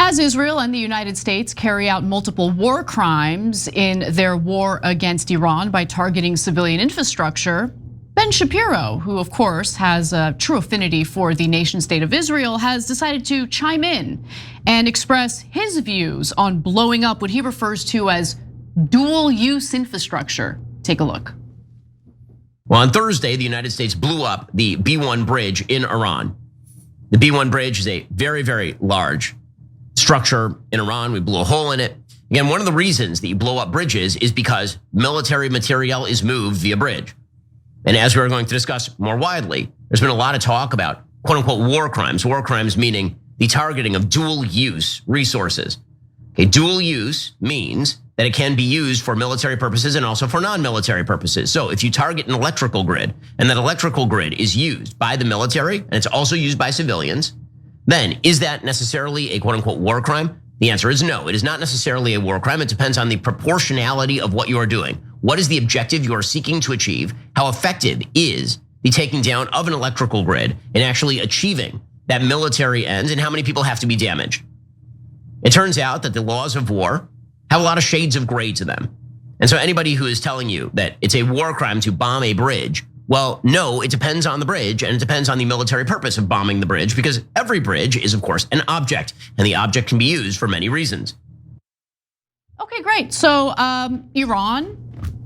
As Israel and the United States carry out multiple war crimes in their war against Iran by targeting civilian infrastructure, Ben Shapiro, who of course has a true affinity for the nation state of Israel, has decided to chime in and express his views on blowing up what he refers to as dual use infrastructure. Take a look. Well, on Thursday, the United States blew up the B1 bridge in Iran. The B1 bridge is a very, very large structure in Iran. We blew a hole in it. Again, one of the reasons that you blow up bridges is because military material is moved via bridge. And as we're going to discuss more widely, there's been a lot of talk about quote unquote war crimes meaning the targeting of dual use resources. Okay, dual use means that it can be used for military purposes and also for non-military purposes. So if you target an electrical grid and that electrical grid is used by the military and it's also used by civilians, then is that necessarily a quote unquote war crime? The answer is no, it is not necessarily a war crime. It depends on the proportionality of what you are doing. What is the objective you are seeking to achieve? How effective is the taking down of an electrical grid in actually achieving that military end, and how many people have to be damaged? It turns out that the laws of war have a lot of shades of gray to them. And so anybody who is telling you that it's a war crime to bomb a bridge, well, no, it depends on the bridge and it depends on the military purpose of bombing the bridge, because every bridge is of course an object and the object can be used for many reasons. Okay, great. So Iran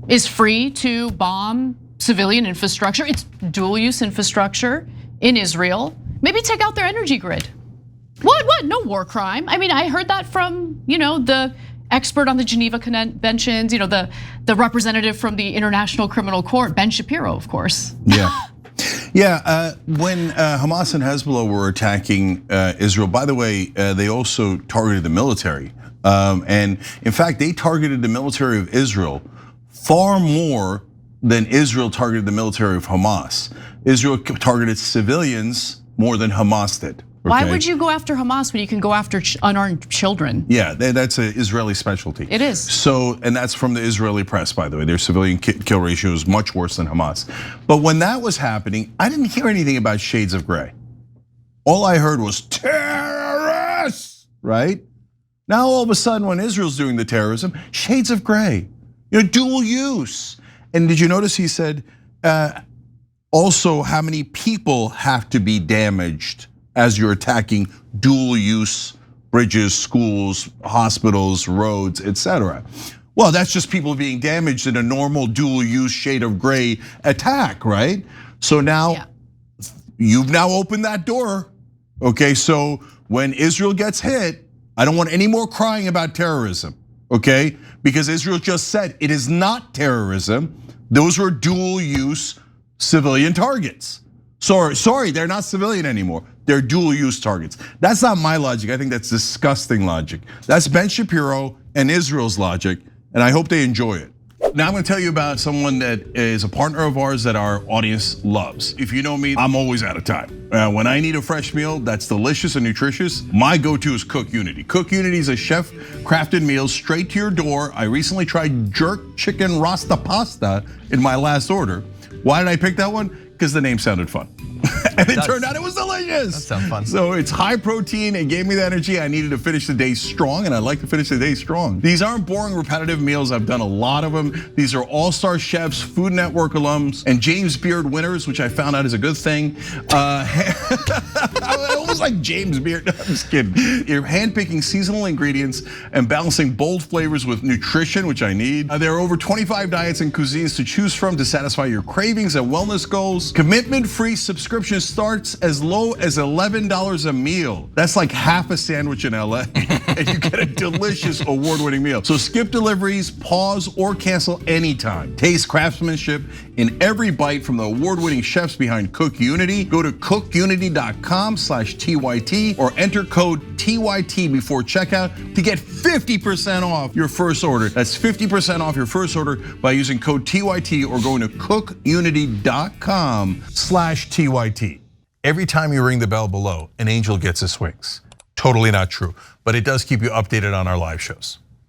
is free to bomb civilian infrastructure. It's dual use infrastructure in Israel. Maybe take out their energy grid. What? No war crime. I mean, I heard that from, the expert on the Geneva Conventions, the representative from the International Criminal Court, Ben Shapiro, of course. Yeah, when Hamas and Hezbollah were attacking Israel, by the way, they also targeted the military. And in fact, they targeted the military of Israel far more than Israel targeted the military of Hamas. Israel targeted civilians more than Hamas did. Why would you go after Hamas when you can go after unarmed children? Yeah, that's an Israeli specialty. It is. So, and that's from the Israeli press, by the way. Their civilian kill ratio is much worse than Hamas. But when that was happening, I didn't hear anything about shades of gray. All I heard was terrorists, right? Now all of a sudden, when Israel's doing the terrorism, shades of gray, dual use. And did you notice he said, also how many people have to be damaged as you're attacking dual use bridges, schools, hospitals, roads, etc. Well, that's just people being damaged in a normal dual use shade of gray attack, right? So now you've now opened that door. Okay, so when Israel gets hit, I don't want any more crying about terrorism, okay? Because Israel just said it is not terrorism. Those were dual use civilian targets. Sorry, they're not civilian anymore. They're dual use targets. That's not my logic. I think that's disgusting logic. That's Ben Shapiro and Israel's logic, and I hope they enjoy it. Now I'm gonna tell you about someone that is a partner of ours that our audience loves. If you know me, I'm always out of time. When I need a fresh meal that's delicious and nutritious, my go-to is Cook Unity. Cook Unity is a chef-crafted meal straight to your door. I recently tried jerk chicken rasta pasta in my last order. Why did I pick that one? Because the name sounded fun. And it turned out it was delicious. That sounds fun. So it's high protein, it gave me the energy I needed to finish the day strong, and I like to finish the day strong. These aren't boring, repetitive meals, I've done a lot of them. These are all-star chefs, Food Network alums, and James Beard winners, which I found out is a good thing. Almost like James Beard, no, I'm just kidding. You're handpicking seasonal ingredients and balancing bold flavors with nutrition, which I need. There are over 25 diets and cuisines to choose from to satisfy your cravings and wellness goals. Commitment-free subscription starts as low as $11 a meal. That's like half a sandwich in LA, and you get a delicious award-winning meal. So skip deliveries, pause, or cancel anytime. Taste craftsmanship in every bite from the award-winning chefs behind Cook Unity. Go to cookunity.com/TYT or enter code TYT before checkout to get 50% off your first order. That's 50% off your first order by using code TYT or going to cookunity.com/TYT. Every time you ring the bell below, an angel gets his wings. Totally not true, but it does keep you updated on our live shows.